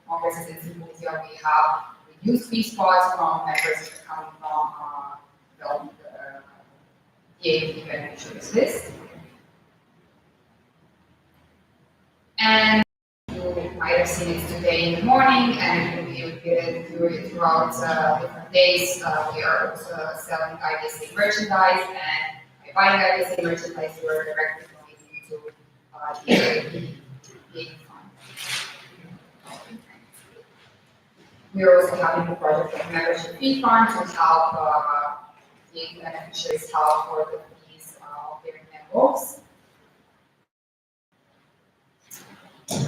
congresses and symposia, we have reduced fee spots from members coming from the EAP beneficiaries list. And you might have seen it today in the morning, and it will be repeated throughout different days. We are also selling IVSA merchandise, and by buying IVSA merchandise, you are directly donating to the EAP fund. We are also having a project of membership fee fund to help the beneficiaries help for the fees of their networks.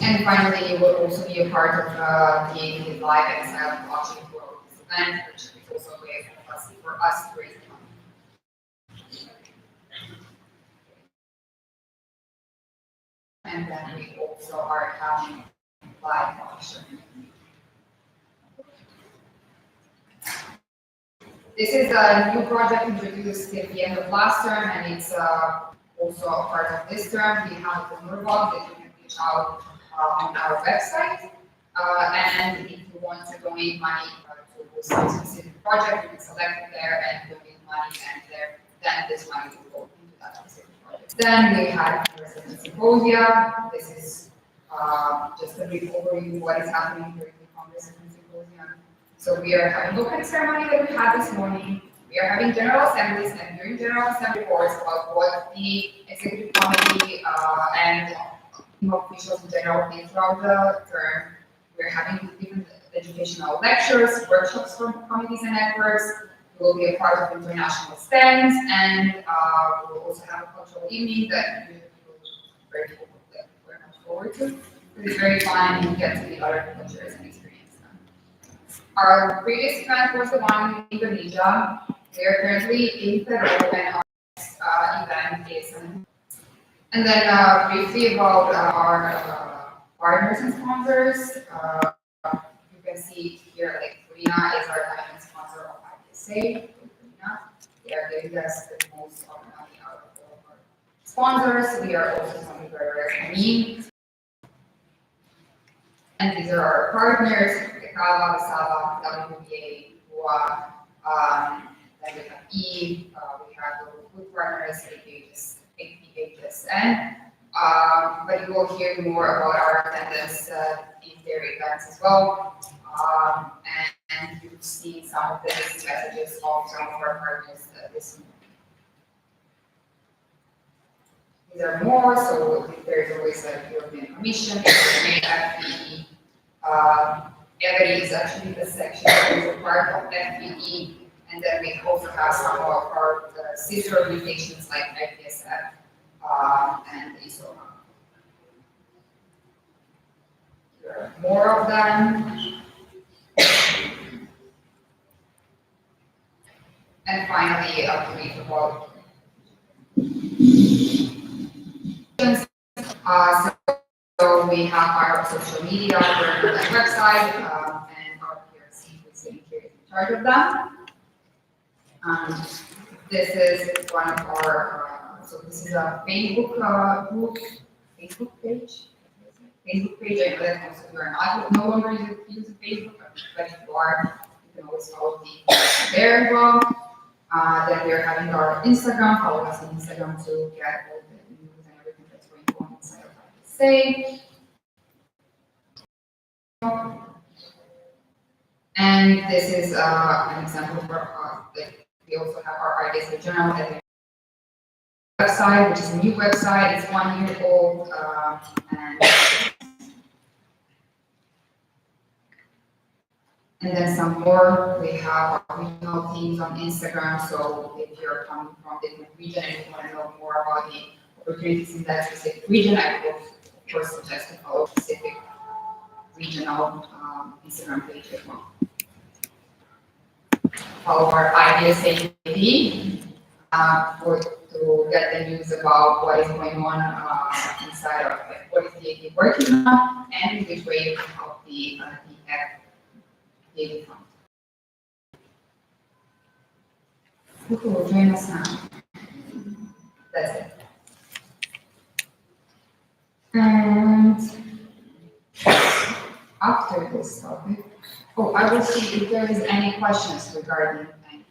And finally, you will also be a part of the live and silent auction for this event, which is also a way for us to raise money. And then we also are having live auction. This is a new project introduced at the end of last term, and it's also a part of this term. We have the Murbox that you can reach out on our website. And if you want to donate money to some specific project, you can select it there and donate money, and then this money will go into that specific project. Then we have resident symposia. This is just a brief overview of what is happening during the Congress and Symposium. So we are having opening ceremony that we had this morning. We are having general assemblies, and during general assembly reports about what the executive committee and officials in general think throughout the term. We're having different educational lectures, workshops for committees and networks. We will be a part of international stands, and we will also have a cultural evening that people very much forward to. It's very fun, and you get to meet other cultures and experience them. Our previous event was the one in Indonesia. We are currently in Peru, and our next event is and then briefly about our partners and sponsors. You can see here, like Karina is our diamond sponsor of IVSA. They are giving us the most of the money out of all of our sponsors. We are also funded by ResMe. And these are our partners, Ekala, Sala, WBA, WA, then we have E, we have local food partners, IVSA. But you will hear more about our attendance in their events as well. And you've seen some of the messages of some of our partners this morning. These are more, so there's always a European Commission, FPE. EVRI is actually the section that is a part of FPE. And then we also have some of our sister organizations like IVSA and ISO. There are more of them. And finally, a brief about so we have our social media, our website, and our PRC who's in charge of them. This is one of our, so this is a Facebook group, Facebook page. I know that most of you are not no longer using Facebook, but if you are, you can always follow there as well. Then we are having our Instagram, follow us on Instagram to get all the news and everything that's going on inside of IVSA. And this is an example for we also have our IVSA journal and website, which is a new website. It's 1 year old, and then some more. We have our regional teams on Instagram. So if you're coming from a different region and you want to know more about the opportunities in that specific region, I would of course suggest to follow a specific regional Instagram page as well. Follow our IVSA TV to get the news about what is going on inside of it, what is the AD working on, and which way you can help the AD fund. Who will join us now? That's it. And after this topic. Oh, I will see if there is any questions regarding anything.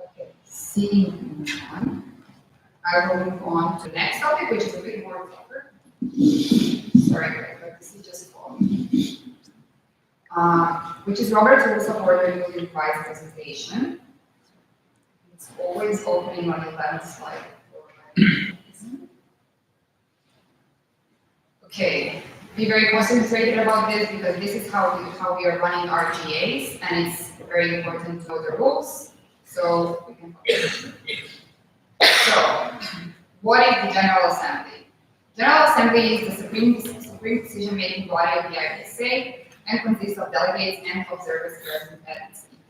Okay, seeing none, I will move on to the next topic, which is a bit more tougher. Sorry, Greg, but this is just for me. Which is Robert's rules of order used in prize presentation. It's always opening on the 11th slide. Okay, be very concentrated about this because this is how we are running our GAs, and it's very important to know the rules. So we can. So, what is the General Assembly? General Assembly is the supreme decision-making body of the IVSA and consists of delegates and observers present at its meeting.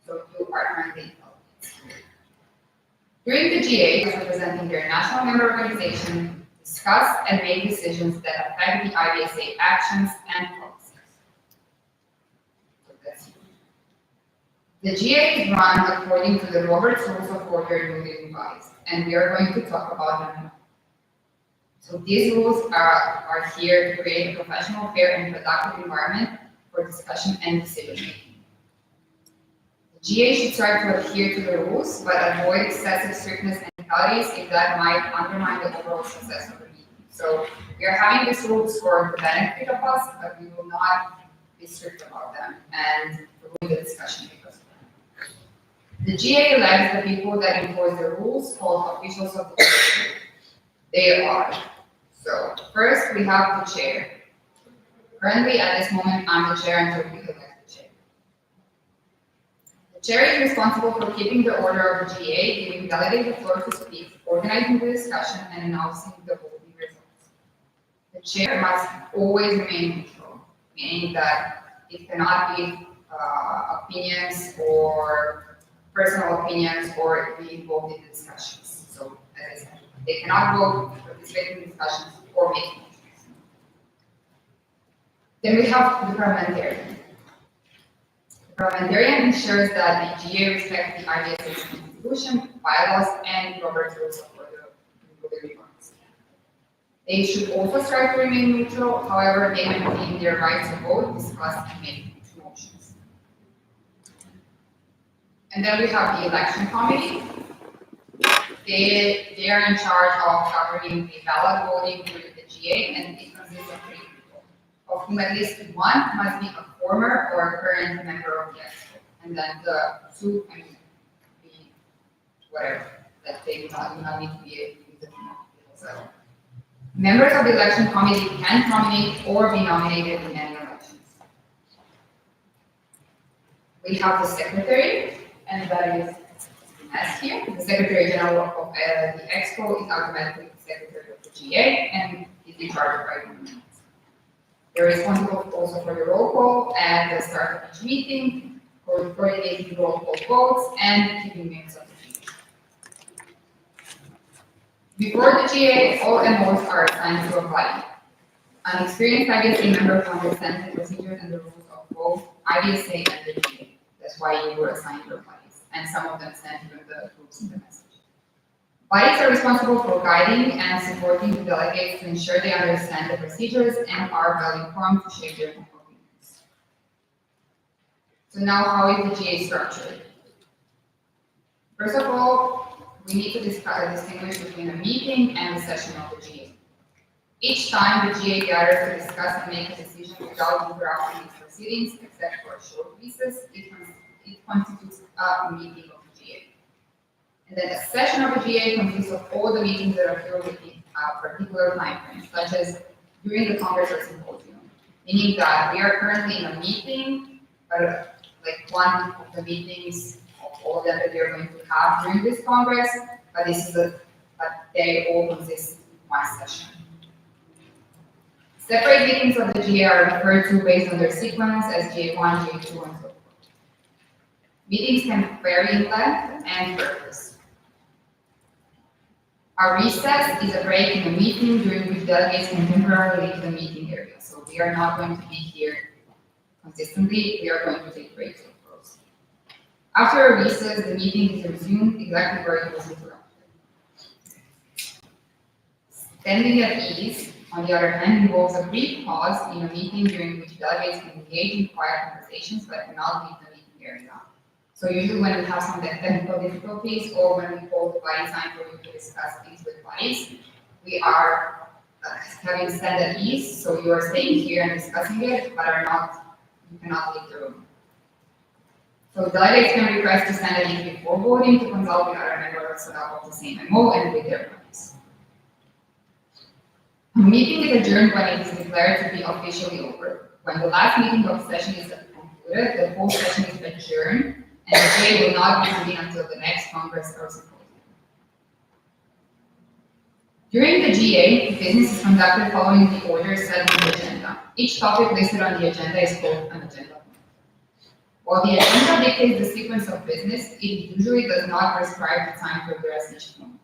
So you are currently delegates. During the GA, representing their national member organization, discuss and make decisions that affect the IVSA actions and policies. So that's you. The GA is run according to the Robert's Rules of Order newly revised, and we are going to talk about them now. So these rules are here to create a professional, fair, and productive environment for discussion and decision making. The GA should try to adhere to the rules, but avoid excessive strictness and legalities if that might undermine the overall success of the meeting. So we are having these rules for the benefit of us, but we will not be strict about them and ruin the discussion because of them. The GA elects the people that enforce the rules, called officials of the GA. They are. So first we have the chair. Currently at this moment I'm the chair until we elect the chair. The chair is responsible for keeping the order of the GA, giving delegates the floor to speak, organizing the discussion, and announcing the voting results. The chair must always remain neutral, meaning that it cannot give opinions or personal opinions or be involved in the discussions. So as I said, they cannot vote, participate in discussions, or make motions. Then we have the parliamentarian. The parliamentarian ensures that the GA respects the IVSA's constitution, bylaws, and Robert's Rules of Order reforms. They should also strive to remain neutral, however, they maintain their right to vote, discuss, and make motions. And then we have the election committee. They are in charge of covering the ballot voting through the GA, and it consists of 3 people, of whom at least one must be a former or a current member of the EXCO, and then the 2 can be whatever, that they do not need to be a so members of the election committee can nominate or be nominated in any elections. We have the secretary, and that is as here, the Secretary General of the EXCO is automatically the Secretary of the GA and is in charge of writing minutes. They're responsible also for the roll call at the start of each meeting, for coordinating roll call votes, and keeping minutes of the meeting. Before the GA, all MOs are assigned to a body. An experienced IVSA member who understands the procedures and the rules of both IVSA and the GA. That's why you were assigned your body. And some of them send even the groups in the message. Bodies are responsible for guiding and supporting the delegates to ensure they understand the procedures and are well informed to shape their opinions. So now, how is the GA structured? First of all, we need to distinguish between a meeting and a session of the GA. Each time the GA gathers to discuss and make a decision without interrupting its proceedings, except for short recess, it constitutes a meeting of the GA. And then a session of the GA consists of all the meetings that occur within a particular time frame, such as during the Congress or Symposium. Meaning that we are currently in a meeting, like one of the meetings of all of them that we are going to have during this Congress, but this is they all consist of one session. Separate meetings of the GA are referred to based on their sequence as GA1, GA2, and so forth. Meetings can vary in length and purpose. A recess is a break in a meeting during which delegates can temporarily leave the meeting area. So we are not going to be here consistently, we are going to take breaks, of course. After a recess, the meeting is resumed exactly where it was interrupted. Standing at ease, on the other hand, involves a brief pause in a meeting during which delegates can engage in quiet conversations but cannot leave the meeting area. So usually when we have some technical difficulties or when we hold the body time for you to discuss things with bodies, we are having stand at ease, so you are staying here and discussing it, but you cannot leave the room. So delegates can request to stand at ease before voting to consult with other members of the same MO and with their bodies. A meeting is adjourned when it is declared to be officially over. When the last meeting of the session is concluded, the whole session is adjourned, and the GA will not reconvene until the next Congress or symposium. During the GA, business is conducted following the order set on the agenda. Each topic listed on the agenda is called an agenda point. While the agenda dictates the sequence of business, it usually does not prescribe the time to address each point.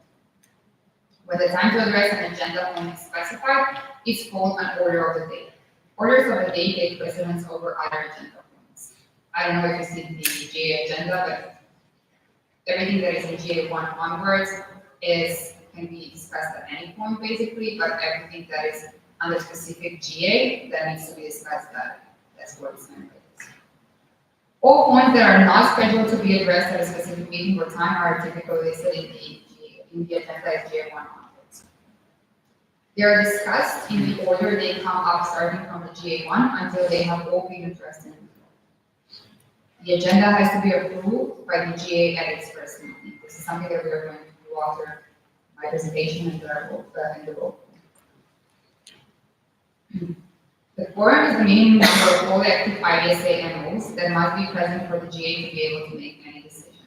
When the time to address an agenda point is specified, it's called an order of the day. Orders of the day take precedence over other agenda points. I don't know if you see the GA agenda, but everything that is in GA1 onwards can be discussed at any point basically, but everything that is under specific GA that needs to be discussed, that's what it's meant by this. All points that are not scheduled to be addressed at a specific meeting or time are typically listed in the agenda as GA1 onwards. They are discussed in the order they come up starting from the GA1 until they have all been addressed in the floor. The agenda has to be approved by the GA at its first meeting. This is something that we are going to do after my presentation and the roll. The quorum is the minimum number of all active IVSA MOs that must be present for the GA to be able to make any decision.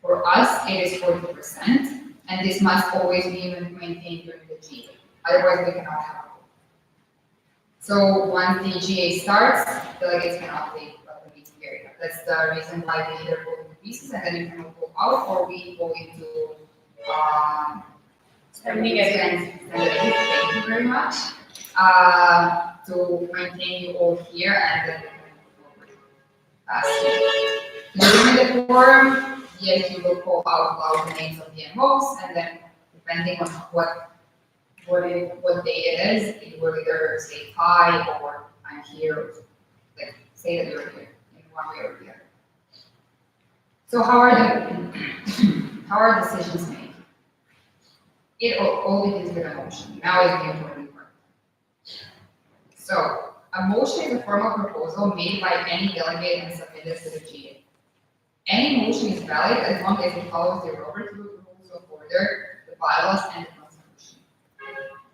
For us, it is 40%, and this must always be maintained during the GA. Otherwise, we cannot have a vote. So once the GA starts, delegates cannot leave the meeting area. That's the reason why we either vote in pieces and then you can go out, or we go into standing again. Thank you very much. To maintain you all here and then we can move forward. During the quorum, yes, you will call out loud the names of the MOs, and then depending on what day it is, you will either say hi or I'm here, like say that you're here in one way or the other. So how are decisions made? It all begins with a motion. Now is the important part. So a motion is a formal proposal made by any delegate and submitted to the GA. Any motion is valid as long as it follows the Robert's Rules of Order, the bylaws, and the Constitution.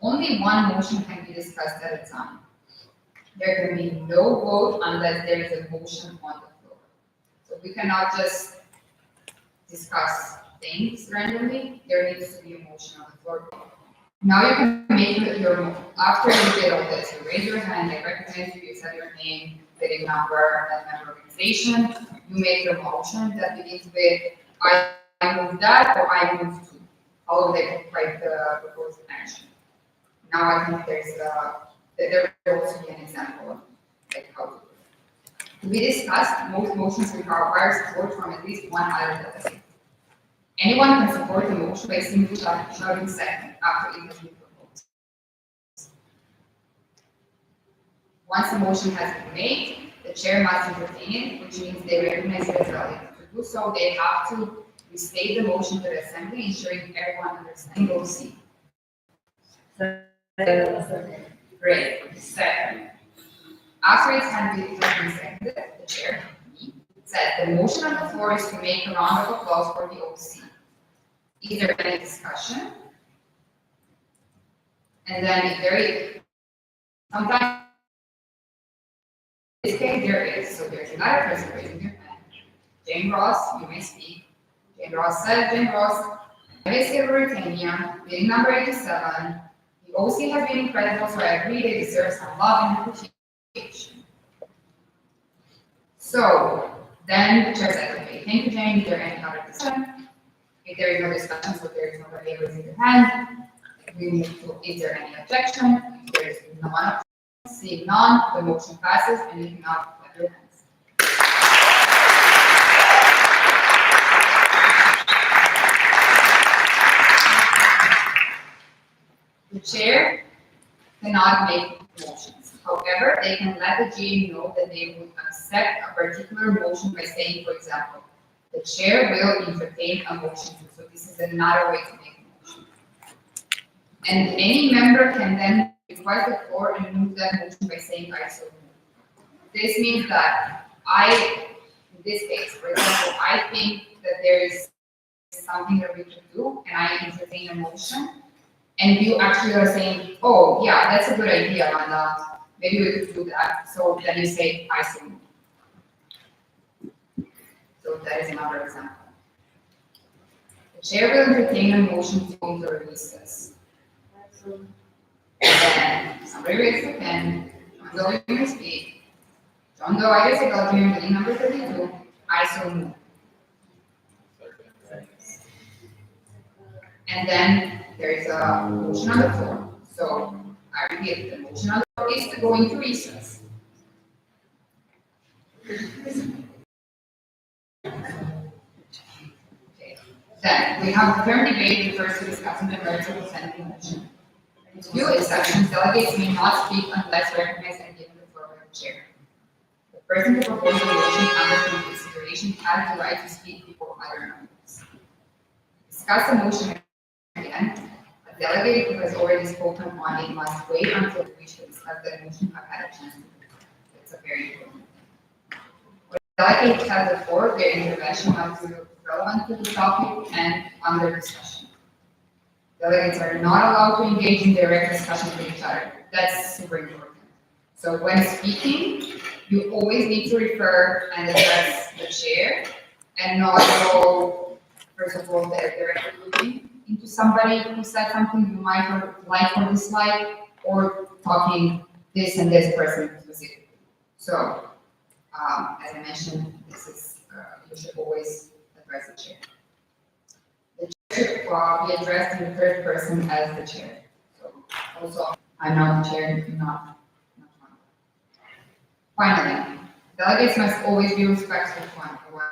Only one motion can be discussed at a time. There can be no vote unless there is a motion on the floor. So we cannot just discuss things randomly. There needs to be a motion on the floor. Now you can make your, after you did all this, you raise your hand, I recognize you, you said your name, bidding number, and member organization, you make your motion that begins with, I move that, or I move to. All of them write the proposed action. Now I think there will also be an example of like how to do it. To be discussed, most motions require support from at least one other delegate. Anyone can support the motion by simply shouting second after it has been proposed. Once the motion has been made, the chair must entertain it, which means they recognize it as valid. To do so, they have to restate the motion to the assembly, ensuring everyone understands OC. Great. Second. After it has been seconded, the chair said the motion on the floor is to make a round of applause for the OC. Is there any discussion? And then if there is, sometimes in this case there is, so there's another person raising their hand. Jane Ross, you may speak. Jane Ross said, Jane Ross, IVSA Britannia, bidding number 87. The OC has been incredible, so I agree they deserve some love and appreciation. So then the chair said, okay, thank you, Jane. Is there any other discussion? If there is no discussion, so there is nobody raising their hand, we move to, is there any objection? If there is none, seeing none, the motion passes and you can now clap your hands. The chair cannot make motions. However, they can let the GA know that they would accept a particular motion by saying, for example, the chair will entertain a motion. So this is another way to make a motion. And any member can then request the floor and move that motion by saying, I so move. This means that in this case, for example, I think that there is something that we can do, and I entertain a motion, and you actually are saying, oh, yeah, that's a good idea, Amanda. Maybe we could do that. So then you say, I so move. So that is another example. The chair will entertain a motion to go into a recess. And then somebody raises their hand. John Doe, you may speak. John Doe, IVSA, meeting number 32. I so move. And then there is a motion on the floor. So I repeat, the motion on the floor is to go into recess. Okay. Then we have the term debate refers to discussing the merits of presenting motion. With few exceptions, delegates may not speak unless recognized and given the floor by the chair. The person who proposes a motion under consideration has the right to speak before other members. Discuss the motion again. A delegate who has already spoken on it must wait until we should discuss the motion have had a chance to do it. It's a very important thing. When delegates have the floor, their intervention must be relevant to the topic and under discussion. Delegates are not allowed to engage in direct discussion with each other. That's super important. So when speaking, you always need to refer and address the chair and not go, first of all, directly looking into somebody who said something you might like or dislike, or talking this and this person specifically. So, as I mentioned, this is you should always address the chair. The chair should be addressed in the third person as the chair. So, also, I'm not the chair, you're not. Finally, delegates must always be respectful to one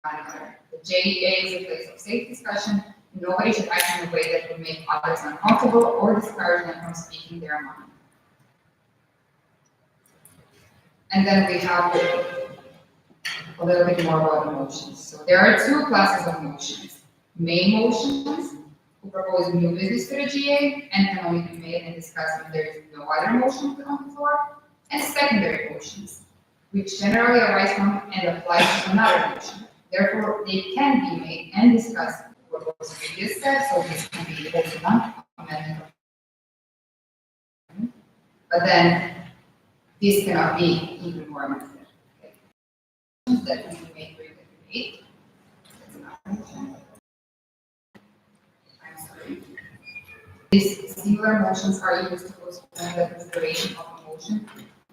another. The JEA is a place of safe discussion. Nobody should act in a way that would make others uncomfortable or discourage them from speaking their mind. And then we have a little bit more about emotions. So there are two classes of motions. Main motions, who propose new business to the GA and can only be made and discussed when there is no other motion put on the floor. And secondary motions, which generally arise from and apply to another motion. Therefore, they can be made and discussed what was previously said, so this can be also done, amendment. But then, this cannot be even more amended. Okay. That can be made during the debate. That's another motion. I'm sorry. These similar motions are used to postpone the consideration of a motion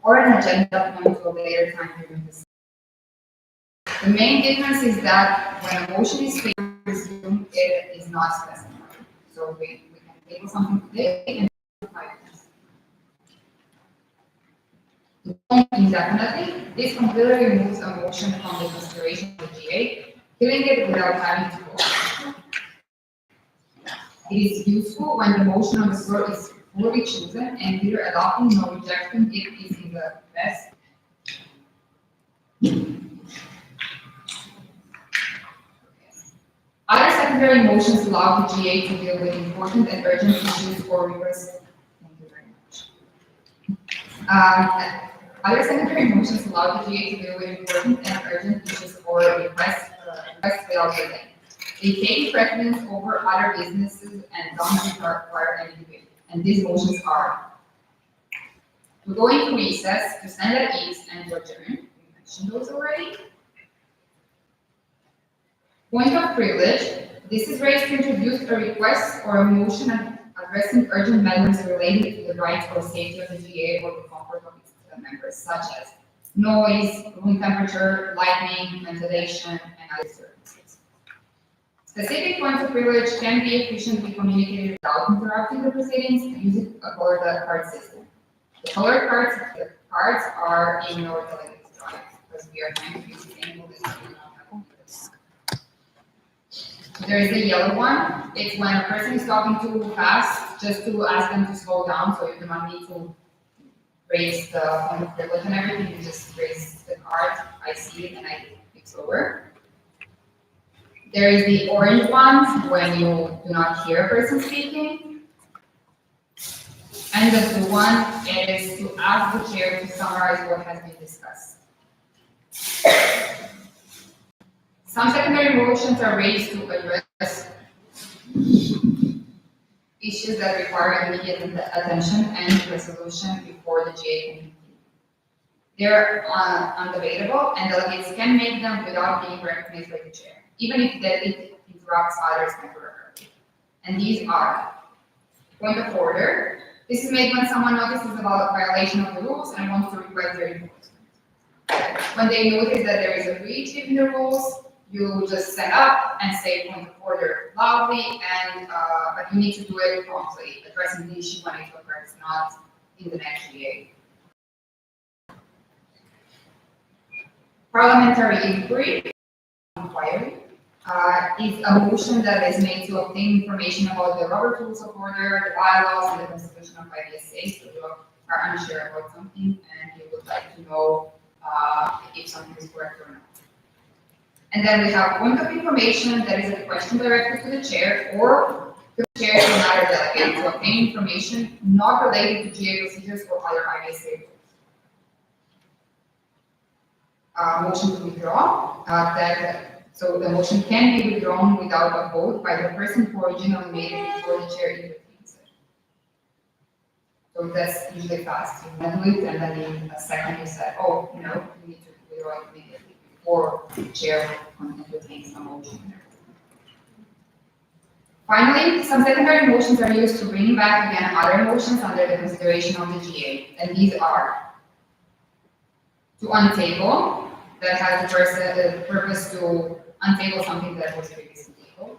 or an agenda point to a later time during the session. The main difference is that when a motion is tabled, it is not specified. So we can table something today and 5 years. Indefinitely, this completely removes a motion from the consideration of the GA, killing it without having to vote. It is useful when the motion on the floor is fully chosen and either adopting or rejecting it is in the best. Other secondary motions allow the GA to deal with important and urgent issues or requests. Thank you very much. Other secondary motions allow the GA to deal with important and urgent issues or requests without delay. They take precedence over other businesses and don't require any debate. And these motions are to go into recess, to stand at ease, and to adjourn. We mentioned those already. Point of privilege. This is raised to introduce a request or a motion addressing urgent matters related to the rights or safety of the GA or the comfort of its members, such as noise, room temperature, lighting, ventilation, and other services. Specific points of privilege can be efficiently communicated without interrupting the proceedings using a colored card system. The colored cards are in your delegate's drawings because we are trying to use sustainable design. There is the yellow one. It's when a person is talking too fast, just to ask them to slow down, so you do not need to raise the point of privilege and everything, you just raise the card, I see it, and I click slower. There is the orange one, when you do not hear a person speaking. And the blue one is to ask the chair to summarize what has been discussed. Some secondary motions are raised to address issues that require immediate attention and resolution before the GA can begin. They're undebatable, and delegates can make them without being recognized by the chair, even if it interrupts others temporarily. And these are point of order. This is made when someone notices a violation of the rules and wants to request their enforcement. When they notice that there is a breach in the rules, you just stand up and say point of order loudly, and but you need to do it promptly, addressing the issue when it occurs, not in the next GA. Parliamentary inquiry is a motion that is made to obtain information about the Robert Rules of Order, the bylaws, and the constitution of IVSA. So you are unsure about something and you would like to know if something is correct or not. And then we have point of information, that is a question directed to the chair or to the chair to another delegate to obtain information not related to GA procedures or other IVSA rules. Motion to withdraw, so the motion can be withdrawn without a vote by the person who originally made it before the chair intervenes. So that's usually fast. You want to do it, and then in a second you say, oh, no, you need to withdraw it immediately before the chair entertains the motion. Finally, some secondary motions are used to bring back again other motions under the consideration of the GA, and these are to untable, that has the purpose to untable something that was previously tabled.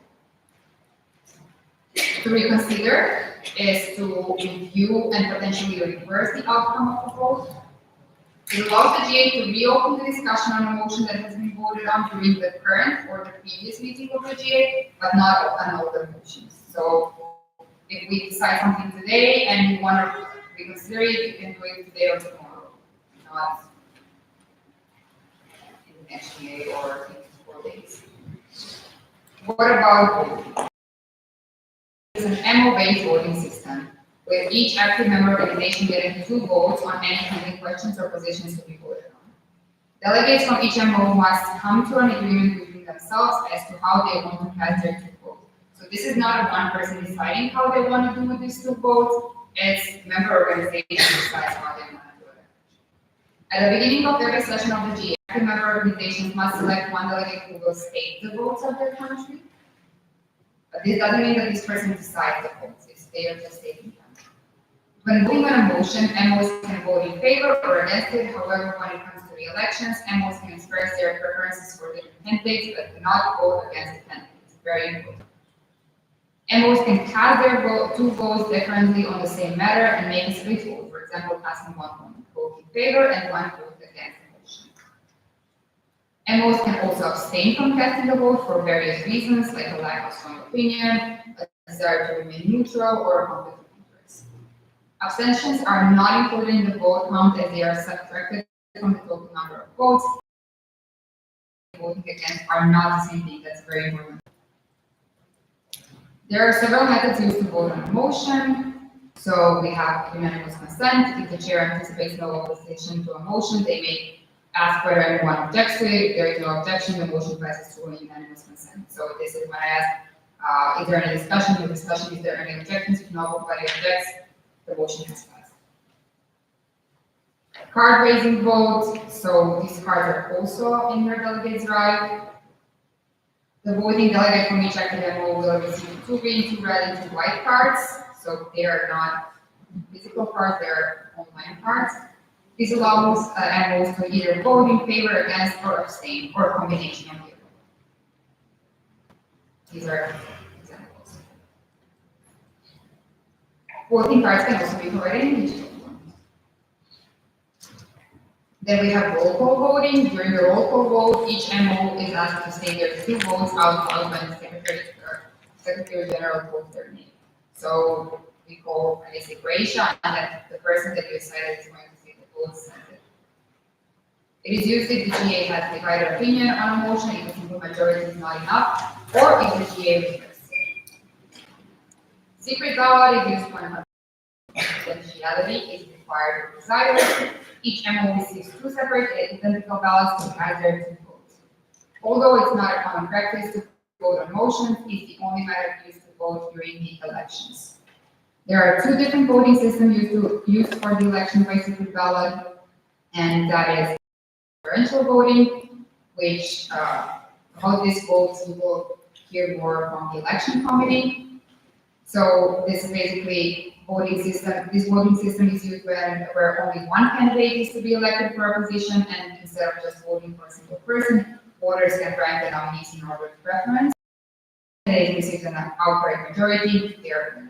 To reconsider is to review and potentially reverse the outcome of the vote. It allows the GA to reopen the discussion on a motion that has been voted on during the current or the previous meeting of the GA, but not on other motions. So if we decide something today and you want to reconsider it, you can do it today or tomorrow, not next GA or in 4 days. What about voting? It's an MO-based voting system, with each active member organization getting 2 votes on any pending questions or positions to be voted on. Delegates from each MO must come to an agreement between themselves as to how they want to cast their 2 votes. So this is not a one person deciding how they want to do with these 2 votes, it's member organization decides how they want to do it. At the beginning of every session of the GA, active member organizations must select one delegate who will state the votes of their country. But this doesn't mean that this person decides the votes, they are just stating them. When voting on a motion, MOs can vote in favor or against it. However, when it comes to the elections, MOs can express their preferences for different candidates, but cannot vote against the candidates. Very important. MOs can cast their 2 votes differently on the same matter and make a split vote. For example, casting one vote in favor and one vote against the motion. MOs can also abstain from casting the vote for various reasons, like a lack of strong opinion, a desire to remain neutral, or a conflict of interest. Abstentions are not included in the vote count as they are subtracted from the total number of votes. Voting against are not the same thing. That's very important. There are several methods used to vote on a motion. So we have unanimous consent. If the chair anticipates no opposition to a motion, they may ask whether anyone objects to it. If there is no objection, the motion passes through a unanimous consent. So this is when I ask, is there any discussion? No discussion. Is there any objections? If nobody objects, the motion has passed. Card raising vote. So these cards are also in your delegate's drive. The voting delegate from each active MO will receive 2 green, 2 red, and 2 white cards. So they are not physical cards, they are online cards. This allows MOs to either vote in favor, against, or abstain, or a combination of the above. These are examples. Voting cards can also be provided in digital form. Then we have roll call voting. During the roll call vote, each MO is asked to state their two votes out loud when the Secretary General calls their name. So we call, I guess, Croatia, and then the person that you decided is going to say the votes. It is used if the GA has divided opinion on a motion, if a simple majority is not enough, or if the GA requests it. Secret ballot is used when confidentiality is required for presiders. Each MO receives two separate identical ballots to cast their two votes. Although it's not a common practice to vote on motions, it's the only method used to vote during the elections. There are two different voting systems used for the election by secret ballot, and that is preferential voting, which about this votes you will hear more from the election committee. So this is basically voting system. This voting system is used where only one candidate is to be elected for a position, and instead of just voting for a single person, voters can rank the nominees in order of preference. Candidate receives an outright majority, they are winners.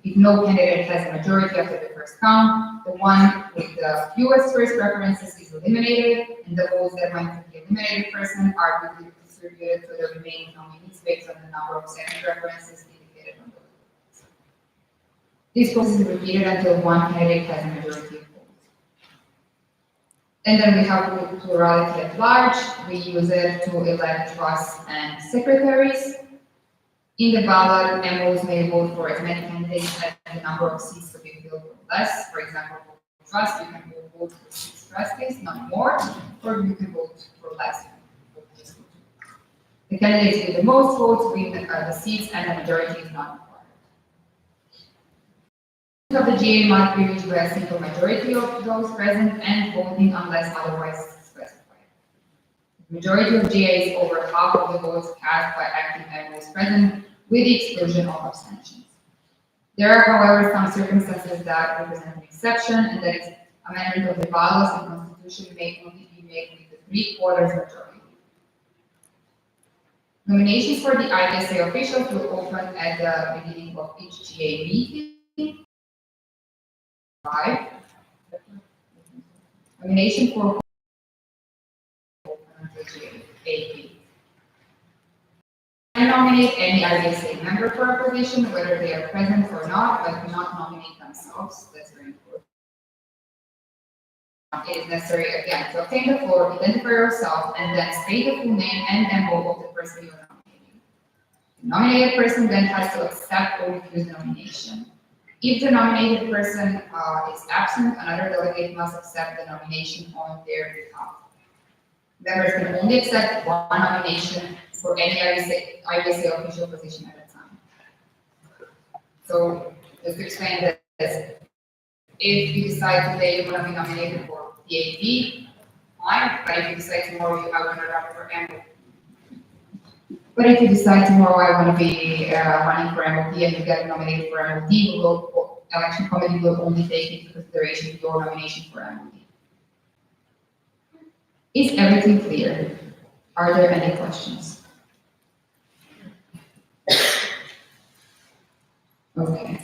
If no candidate has a majority after the first count, the one with the fewest first preferences is eliminated, and the votes that went to the eliminated person are distributed to the remaining nominees based on the number of second preferences indicated on the list. This process is repeated until one candidate has a majority of votes. And then we have plurality at large. We use it to elect trusts and secretaries. In the ballot, MOs may vote for as many candidates as the number of seats to be filled or less. For example, for trust, you can vote for 6 trustees, not more, or you can vote for less. The candidates with the most votes win the seats, and the majority is not required. Of the GA must be reached by a simple majority of those present and voting unless otherwise specified. The majority of GAs over half of the votes cast by active MOs present, with the exclusion of abstentions. There are, however, some circumstances that represent an exception, and that is amendment of the bylaws and constitution may only be made with the 3/4 majority. Nominations for the IVSA officials will open at the beginning of each GA meeting. 5. Nomination for GA. Can nominate any IVSA member for a position, whether they are present or not, but do not nominate themselves. That's very important. It is necessary again to obtain the floor, identify yourself, and then state the full name and MO of the person you are nominating. The nominated person then has to accept or refuse the nomination. If the nominated person is absent, another delegate must accept the nomination on their behalf. Members can only accept one nomination for any IVSA official position at a time. So, just to explain this, if you decide today you want to be nominated for PAD, fine, but if you decide tomorrow you want to run for MO. But if you decide tomorrow I want to be running for MOD and you get nominated for MOD, election committee will only take into consideration your nomination for MOD. Is everything clear? Are there any questions? Okay.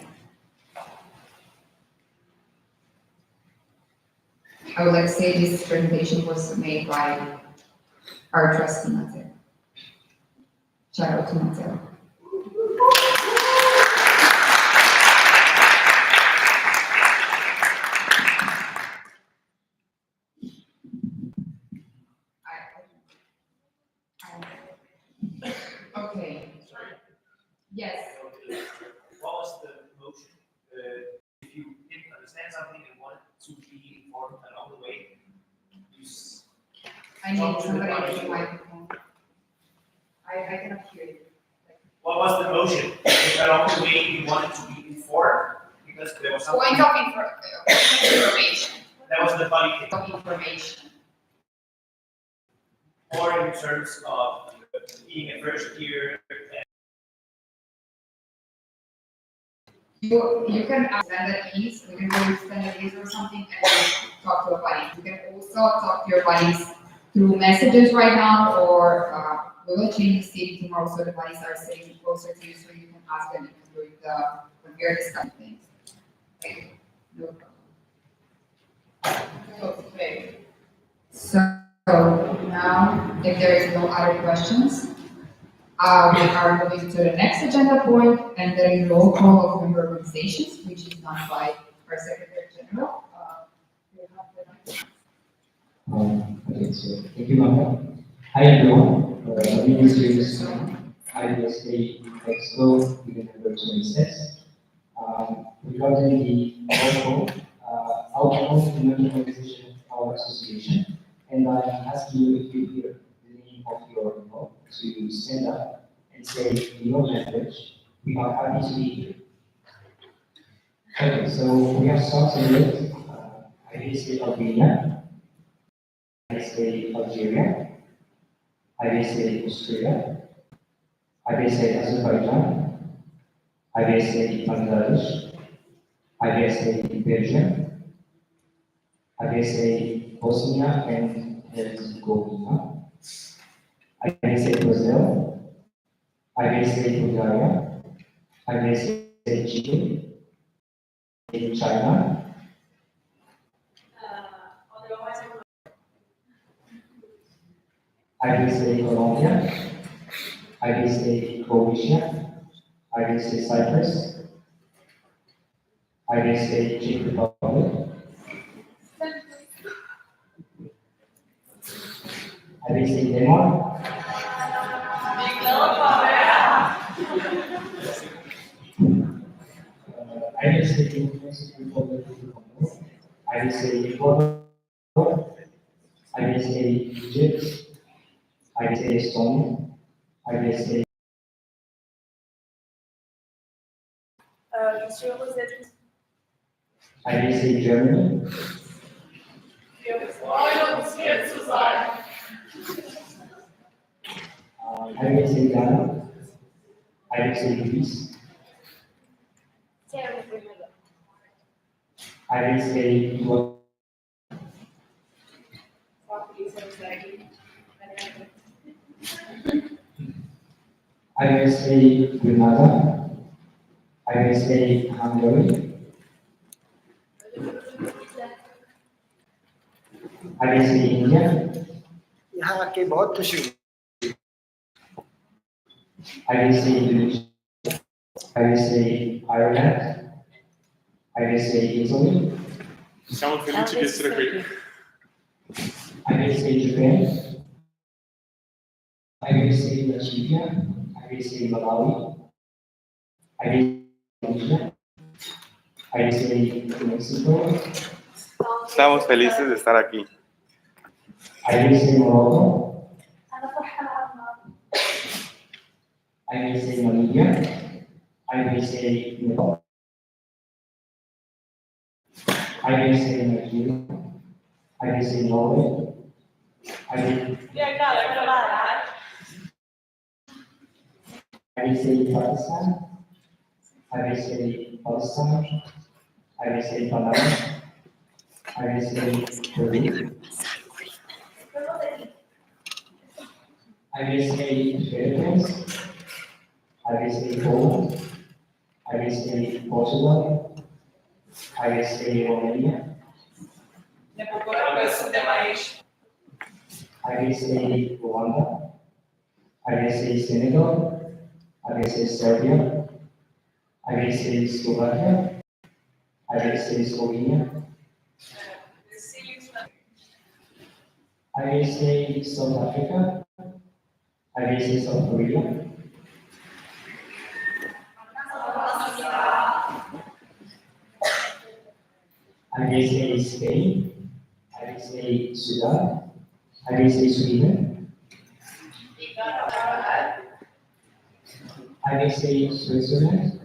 I would like to say this presentation was made by our trustee, Mateo. Shout out to Mateo. Okay. Yes. What was the motion? If you didn't understand something and wanted to be informed along the way, use. I need somebody to the microphone. I cannot hear you. What was the motion? Along the way, you wanted to be informed because there was something. Point of information. That was the funny thing. Of information. Or in terms of being a first year. You can send an ease, we can go to send an ease or something and talk to your buddies. You can also talk to your buddies through messages right now, or we will change the seating tomorrow so the buddies are sitting closer to you so you can ask them during when we are discussing things. Okay, no problem. Okay. If there is no other questions, we are moving to the next agenda point, and there is roll call of member organizations, which is done by our Secretary General. You have the mic. Okay, so thank you, Mama. Hi, everyone. My name is James. IVSA Expo, even number 26. Regarding the outcome emerging organization of our association, and I'm asking you if you hear the name of your role to stand up and say in your language, we are happy to be here. Okay, so we have started with IVSA Albania, IVSA Algeria, IVSA Australia, IVSA Azerbaijan, IVSA Bangladesh, IVSA Belgium, IVSA Bosnia and Herzegovina, IVSA Brazil, IVSA Bulgaria, IVSA Chile, China, IVSA Colombia, IVSA Croatia, IVSA Cyprus, IVSA Czech Republic, IVSA Denmark, IVSA Democratic Republic of the Congo, IVSA Ecuador, IVSA Egypt, IVSA Estonia, IVSA IVSA Germany, IVSA Ghana, IVSA Greece, IVSA Guatemala, IVSA Grenada, IVSA Hungary, IVSA India, यहाँ आके बहुत खुशी हुई IVSA Indonesia, IVSA Ireland, IVSA Italy, Siamo felici di essere qui. IVSA Japan, IVSA Latvia, IVSA Malawi, IVSA Malaysia, IVSA Mexico, Estamos felices de estar aquí. IVSA Morocco, IVSA Namibia, IVSA Nepal, IVSA Nigeria, IVSA Norway, IVSA Pakistan, IVSA Palestine, IVSA Panama, IVSA Peru, IVSA Philippines, IVSA Poland, IVSA Portugal, IVSA Romania, IVSA Rwanda, IVSA Senegal, IVSA Serbia, IVSA Slovakia, IVSA Slovenia, IVSA South Africa, IVSA South Korea, IVSA Spain, IVSA Sudan, IVSA Sweden, IVSA Switzerland,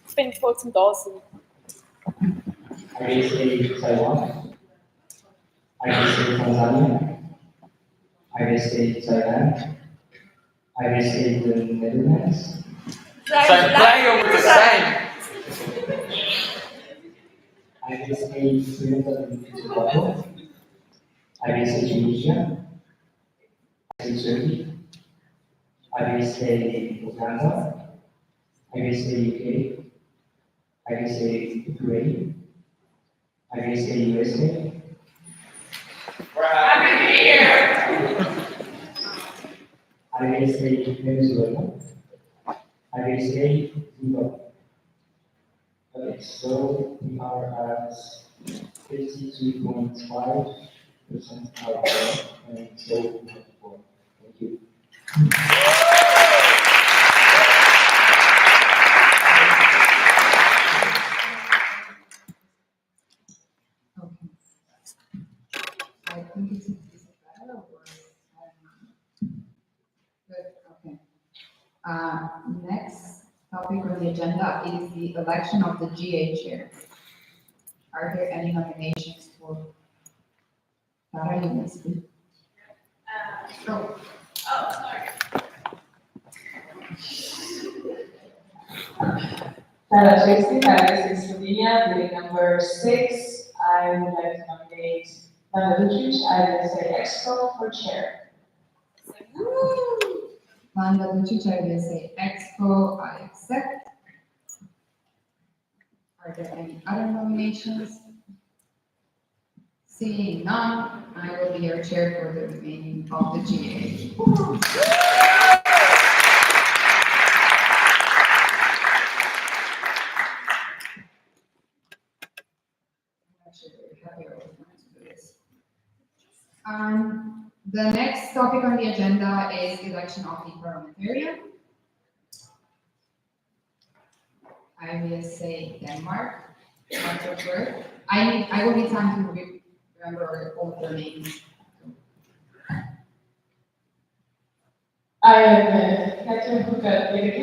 Ich bin trotzdem da sind. IVSA Taiwan, IVSA Tanzania, IVSA Thailand, IVSA the Netherlands, Zijn blij om te zijn. IVSA Trinidad and Tobago, IVSA Tunisia, IVSA Turkey, IVSA Uganda, IVSA UK, IVSA Ukraine, IVSA USA, We're happy to be here. IVSA Venezuela, IVSA Zimbabwe. Okay, so we are at 52.5% out there, and so we have 4. Thank you. Okay. I think it's better or good, okay. Next topic on the agenda is the election of the GA chair. Are there any nominations for Tara University? Oh, Tara Tracy, Tara Slovenia, bidding number 6. I would like to nominate Vanda Lucic, IVSA Expo for chair. Vanda Lucic, IVSA Expo, I accept. Are there any other nominations? Seeing none, I will be your chair for the remaining of the GA. Actually very happy I was going to do this. The next topic on the agenda is election of the parliamentarian. IVSA Denmark, month of birth. I will need time to remember all of their names. I am Katja Hukka Erik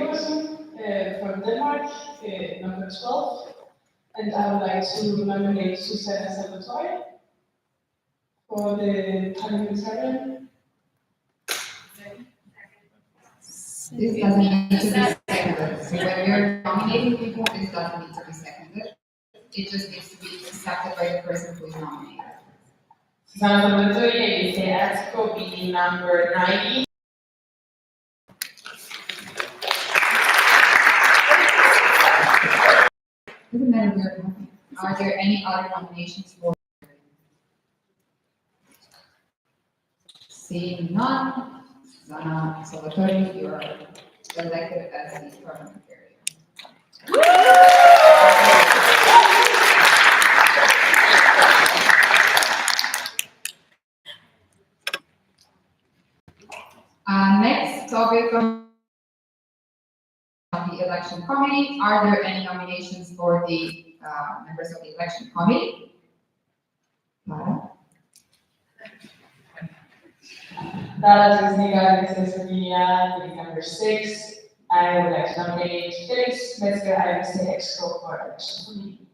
from Denmark, number 12. And I would like to nominate Susanna Salvatore for the parliamentarian. This doesn't need to be seconded. So when you're nominating people, this doesn't need to be seconded. It just needs to be accepted by the person who is nominated. Susanna Salvatore, IVSA Expo, bidding number 90. Doesn't matter where you're nominated. Are there any other nominations for? Seeing none, Susanna Salvatore, you are elected as the parliamentarian. Next topic on the election committee. Are there any nominations for the members of the election committee? Clara? Tara Tracy, IVSA Slovenia, bidding number 6. I would like to nominate Felix Metzger, IVSA Expo for election committee.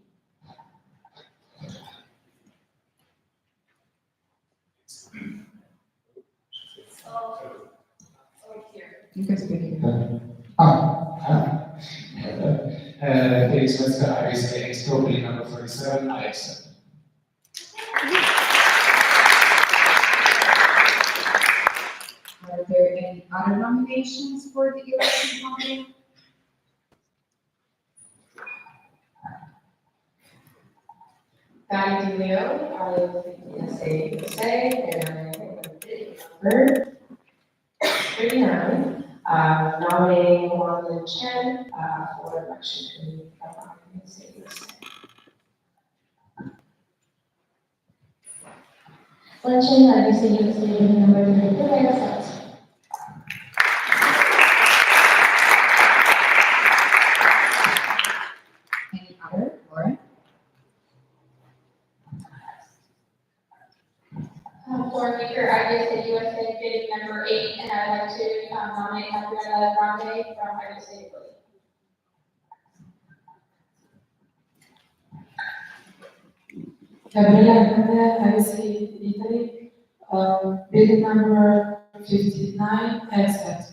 You can speak. Felix Metzger, IVSA Expo, bidding number 47, I accept. Are there any other nominations for the election committee? Danny DeLeo, IVSA USA, and number 39. Nominating Juan Chen for election committee from IVSA USA. Election, IVSA USA, bidding number 32, I accept. Any other, Lauren? Lauren Baker, IVSA USA, bidding number 8, and I'd like to nominate Gabriela Grande from IVSA Italy. Gabriela Grande, IVSA Italy, bidding number 59, accept.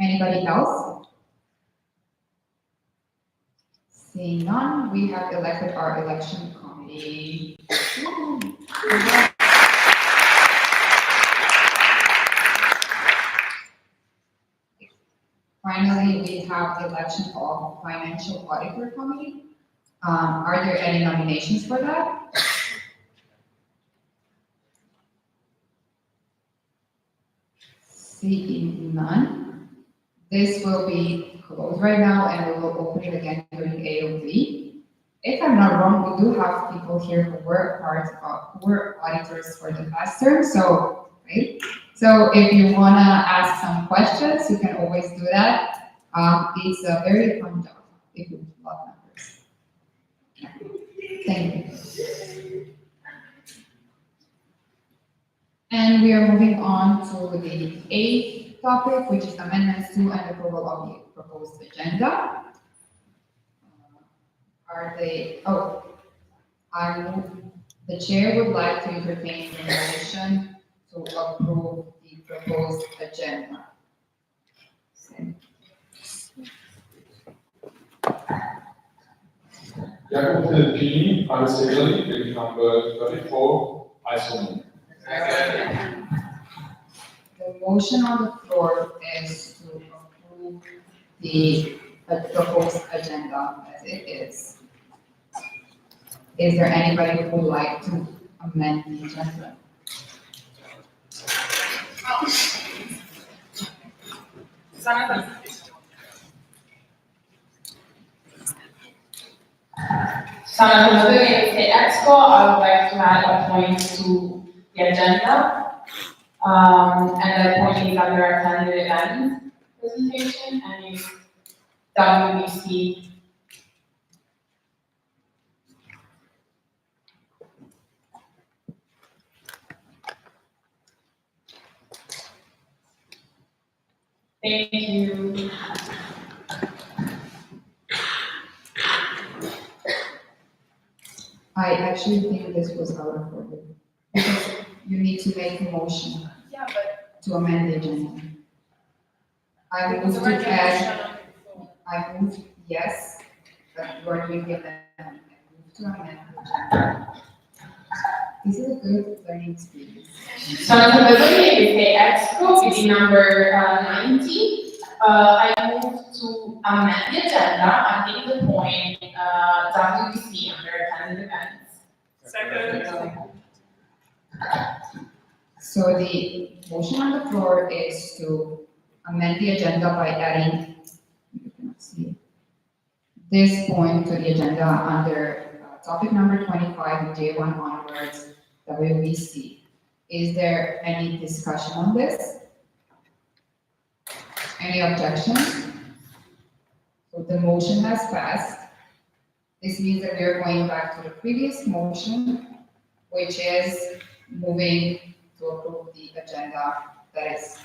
Anybody else? Seeing none, we have elected our election committee. Finally, we have the election of financial auditor committee. Are there any nominations for that? Seeing none, this will be closed right now and we will open it again during AOD. If I'm not wrong, we do have people here who were who were auditors for the past term, so, right? So if you wanna ask some questions, you can always do that. It's a very fun job if you love numbers. Thank you. And we are moving on to the eighth topic, which is amendments to and approval of the proposed agenda. Are they, the chair would like to entertain the motion to approve the proposed agenda. Jacob Philippini, Araceli, page number 34, ISO. The motion on the floor is to approve the proposed agenda as it is. Is there anybody who would like to amend the agenda? Sana Exco, I would like to add a point to the agenda. And that point is under our candidate event presentation and is WBC. Thank you. I actually think this was out of order. Because you need to make a motion Yeah, but. to amend the agenda. I moved It's to already add, motion on the floor. I moved, yes, but you are doing it then. I moved to amend the agenda. This is a good learning experience. Sana Exco, is number 90. I moved to amend the agenda, adding the point WBC under candidate events. Second. So the motion on the floor is to amend the agenda by adding, you cannot see, this point to the agenda under topic number 25, J1 onwards, WBC. Is there any discussion on this? Any objections? So the motion has passed. This means that we are going back to the previous motion, which is moving to approve the agenda that is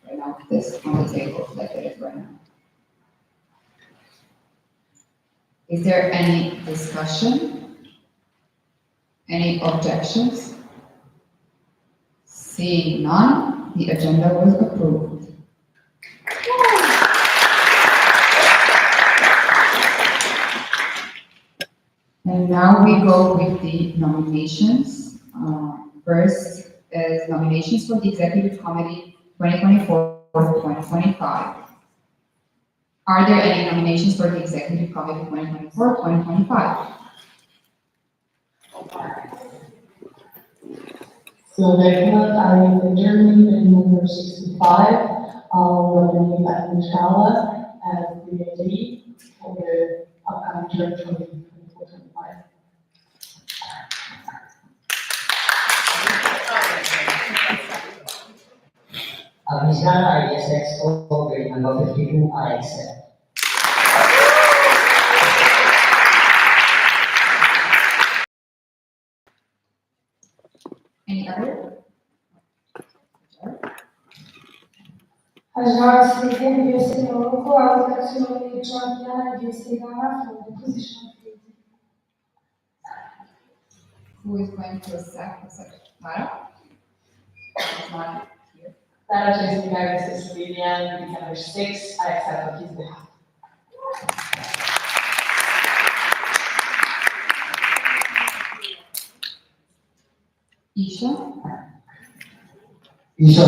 right now, this on the table, like it is right now. Is there any discussion? Any objections? Seeing none, the agenda was approved. And now we go with the nominations. First is nominations for the Executive Committee 2024-2025. Are there any nominations for the Executive Committee 2024-2025? So Beckman, I am in Germany, in number 65. I'll nominate Bethany Schala as the committee for the upcoming term 2024-25. Amislana IVSA grade number 52, I accept. Any other? As speaking, IVSA Morocco, I would like to nominate Georgia IVSA Ghana for the position of lead. Who is going to accept? Mara? Is Mara here? That is the IVSA Slovenian, number 6, I accept on his behalf. Isha? Isha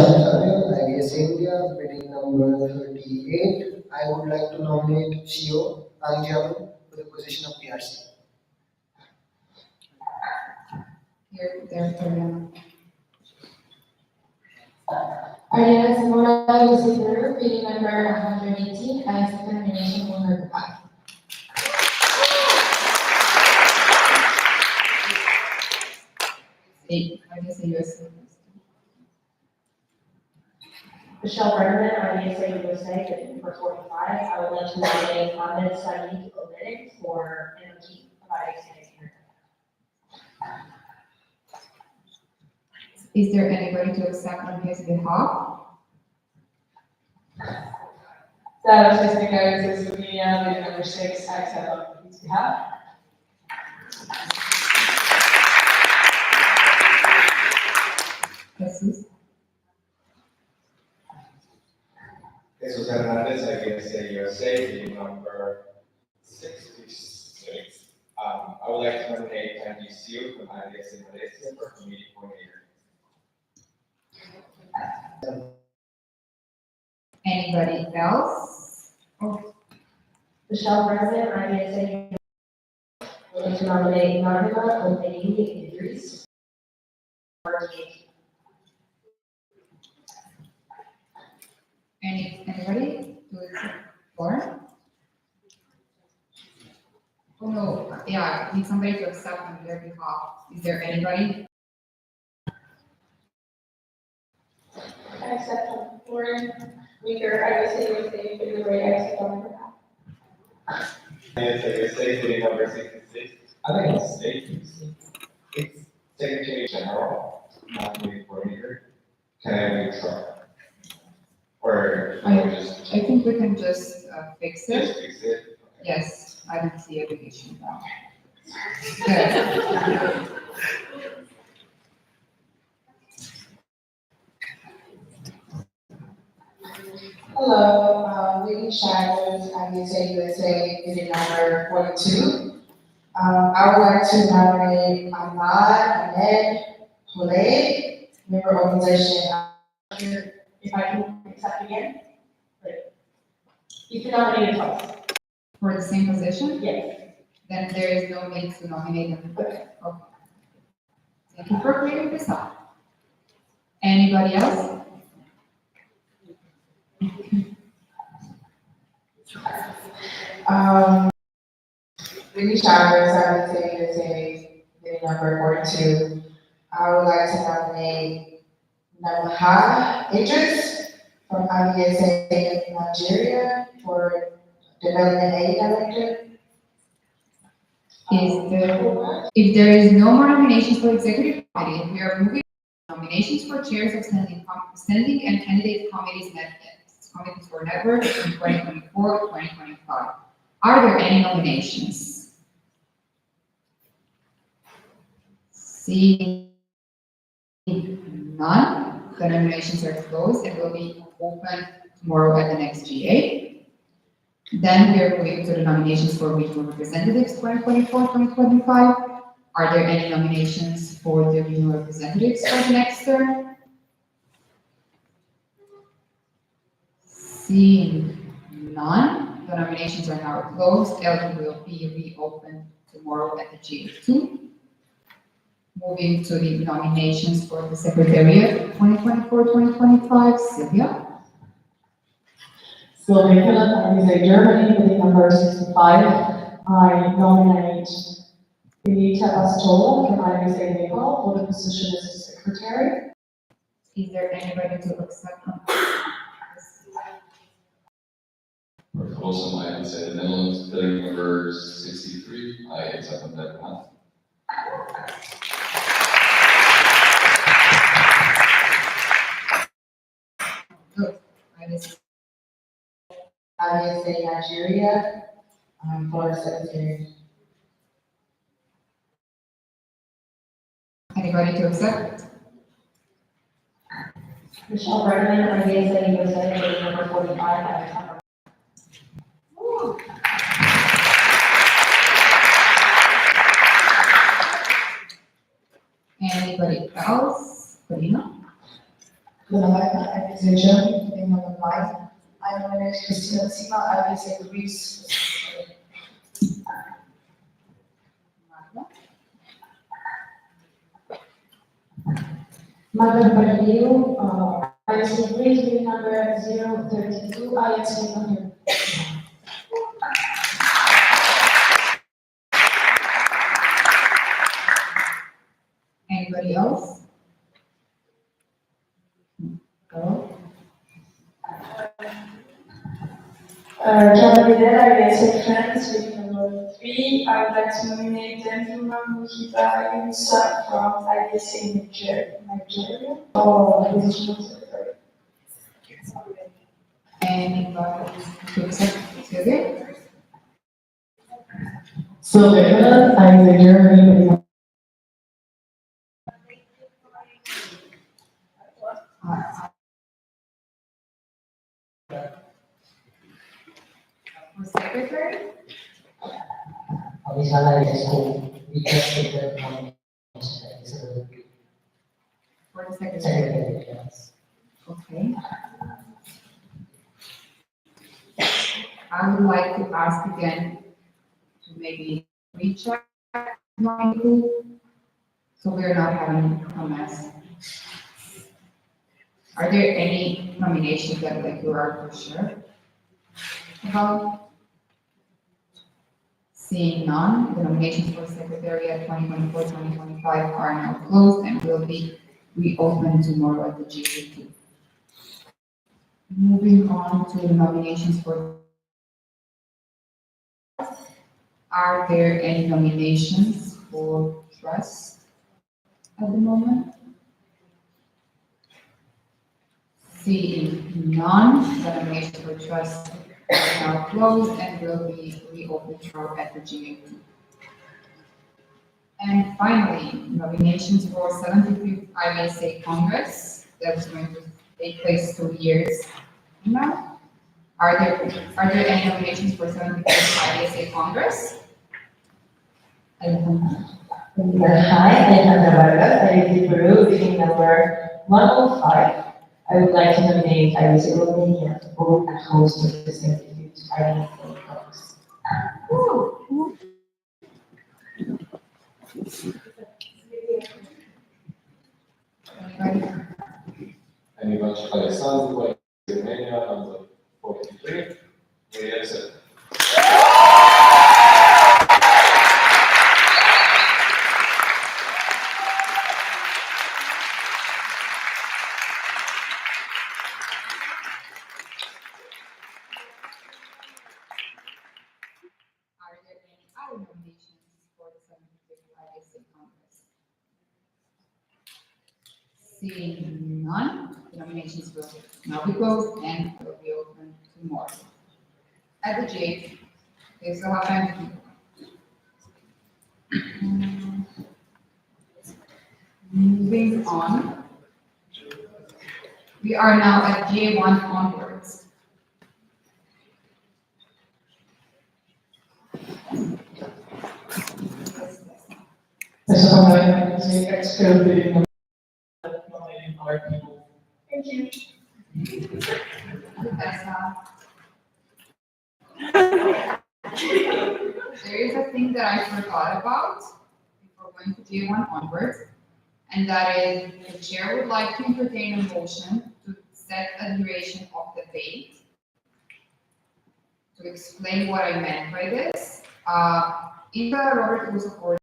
IVSA India, bidding number 38. I would like to nominate Shio Angjaman for the position of PRC. Here, there, Toriana. Ariana Zamora, IVSA Peru, bidding number 118, I accept the nomination on her behalf. IVSA USA. Michelle Bergman, IVSA USA, bidding number 45, I would like to nominate Ahmed Saeed Oleg for MG of IVSA Peru. Is there anybody to accept on his behalf? That was just the guys, this bidding number 6, I accept on his behalf. Jesus. Jesus Hernandez, IVSA USA, bidding number 66. I would like to nominate Andy Seal from IVSA Malaysia for committee coordinator. Anybody else? Oh, Michelle Bergman, IVSA, would like to nominate Mahima Obeidi Idris. anybody to accept for? Oh no, yeah, I need somebody to accept on their behalf. Is there anybody? I accept on Lauren Weaver, IVSA USA, bidding number 8, I accept on her behalf. IVSA USA, bidding number 66. I think it's safe. It's Secretary General, not committee coordinator. Can I withdraw? Or just I think we can just fix it. just fix it? Yes, I don't see a big issue now. Good. Hello, Whitney Shivers, IVSA USA, bidding number 42. I would like to nominate Ahmed Hulay, member organization. If I can accept again? Great. You can nominate twice. For the same position? Yes. Then there is no need to nominate them. Okay. Thank you for clearing this up. Anybody else? Whitney Shivers, IVSA USA, bidding number 42. I would like to nominate Namaha Idris from IVSA Nigeria for Development Aid Director. If there is no more nominations for executive committee, we are moving to nominations for chairs of standing and candidate committees for network in 2024-2025. Are there any nominations? Seeing none, the nominations are closed and will be open tomorrow at the next GA. Then we are moving to the nominations for regional representatives 2024-2025. Are there any nominations for the regional representatives for the next term? Seeing none, the nominations are now closed and will be reopened tomorrow at the GA2. Moving to the nominations for the Secretariat 2024-2025, Sylvia. Sylvia Philip, IVSA Germany, bidding number 65. I nominate Benita Bastola from IVSA Nepal for the position as secretary. Is there anybody to accept on this? Proposal from IVSA the Netherlands, bidding number 63. I accept on that behalf. Good. IVSA. IVSA Nigeria, for secretary. Anybody to accept? Michelle Bergman, IVSA USA, bidding number 45. I accept. Anybody else? Karina? IVSA Germany, bidding number 5. I nominate Christina Sima, IVSA Greece. Madam Badiou, I received meeting number 032, ISA under. Anybody else? Go. Cavalier, IVSA friends, meeting number 3. I would like to nominate gentleman IVSA from IVSA Nigeria. Oh, position of secretary. Anybody to accept Sylvia? So, I'm the German. For secretary? Misalnya di school, we just take the money. For the secretary? Okay. I would like to ask again to maybe recheck my group, so we're not having a mess. Are there any nominations that like you are for sure about? Seeing none, the nominations for Secretariat 2024-2025 are now closed and will be reopened tomorrow at the GAT. Moving on to the nominations for. Are there any nominations for trust at the moment? Seeing none, the nominations for trust are now closed and will be reopened tomorrow at the GAT. And finally, nominations for 75th IVSA Congress, that's going to take place 2 years from now. Are there any nominations for 75th IVSA Congress? Hi, Alejandra Vargas, I live in Peru, meeting number 105. I would like to nominate IVSA Romania to board and host the 75th IVSA Congress. Anybody Alessandro, like Romania, on the 43? Yes. Are there any other nominations for the 75th IVSA Congress? Seeing none, the nominations will now be closed and will be open tomorrow. At the J, they still have time to keep. Moving on. We are now at J1 onwards. Thank you. There is a thing that I forgot about before going to J1 onwards, and that is the chair would like to entertain a motion to set a duration of the debate. To explain what I meant by this, in the Robert Rules of Order,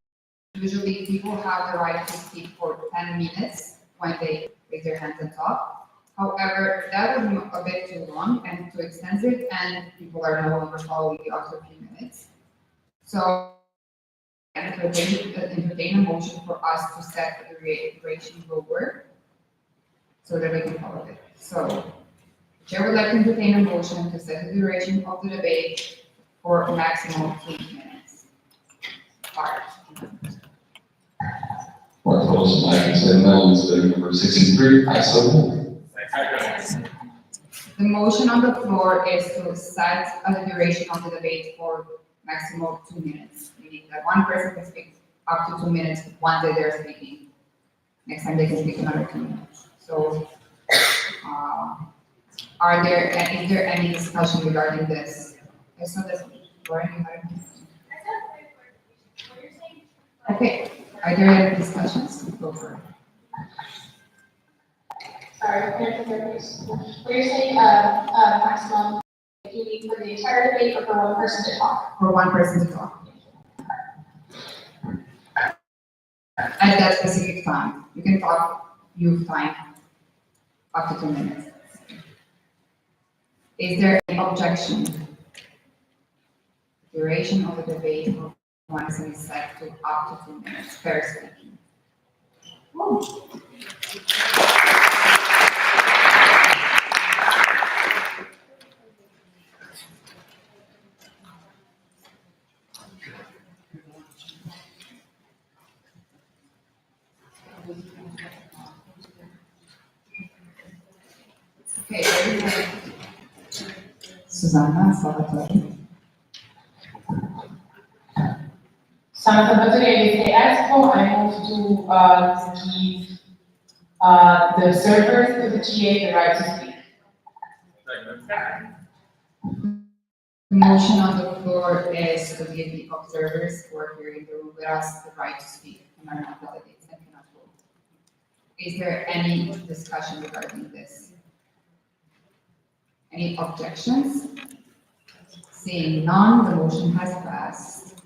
usually people have the right to speak for 10 minutes when they raise their hands and talk. However, that would be a bit too long and too extensive, and people are no longer following after a few minutes. So, entertain a motion for us to set the duration lower so that we can follow it. So, the chair would like to entertain a motion to set the duration of the debate for a maximum of 2 minutes. Bart. For close, I can say amendments to number 63, I so move. The motion on the floor is to set the duration of the debate for maximum of 2 minutes, meaning that one person can speak up to 2 minutes once they're speaking. Next time they can speak another 2 minutes. So, is there any discussion regarding this? I saw this, Lauren, you had a. Okay, are there any discussions? Go for it. sorry, where you're saying, maximum, you need for the entire debate or for one person to talk? For one person to talk. At that specific time. You can talk, you have time up to 2 minutes. Is there any objection? Duration of the debate of one is set to up to 2 minutes per speaking. Okay, everybody. Susanna Salvatore. Sana Salvatore, IVSA Expo, I move to give the servers to the GA the right to speak. The motion on the floor is to give the observers who are here in the room with us the right to speak and are not delegates and cannot vote. Is there any discussion regarding this? Any objections? Seeing none, the motion has passed.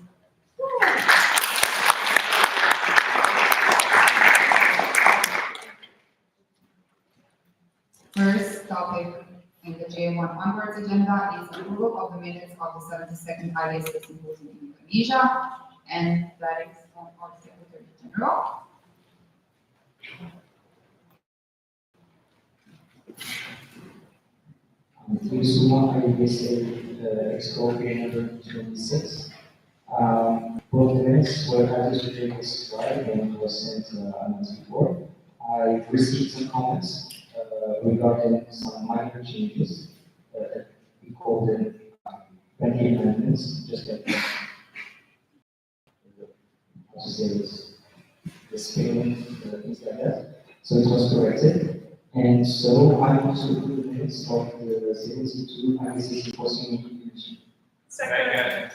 First topic in the J1 onwards agenda is approval of the minutes of the 72nd IVSA Symposium in Indonesia, and that is from our Secretary General. Thank you so much. IVSA Expo number 26. Both minutes were distributed this Friday and was sent a month before. I received some comments regarding some minor changes. We called them friendly amendments, just like how to say this, the spelling, things like that. So it was corrected. And so I want to approve the minutes of the 72 IVSA Symposium in Indonesia. Second.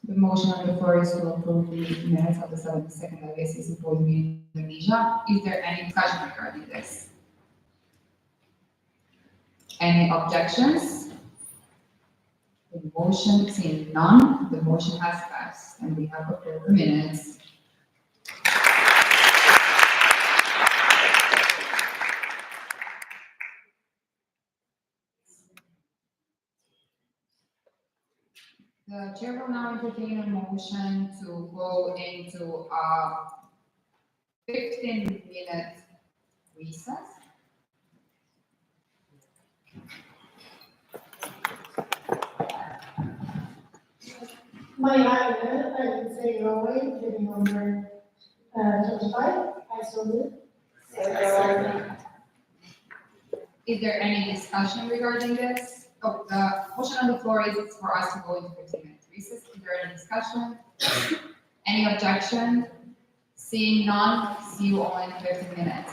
The motion on the floor is to approve the minutes of the 72nd IVSA Symposium in Indonesia. Is there any discussion regarding this? Any objections? The motion, seeing none, the motion has passed, and we have approved the minutes. The chair will now entertain a motion to go into a 15-minute recess. My item, I would say Norway, getting number 25, I so move. Is there any discussion regarding this? Oh, the motion on the floor is for us to go into 15-minute recess. Is there any discussion? Any objection? Seeing none, see you all in 15 minutes.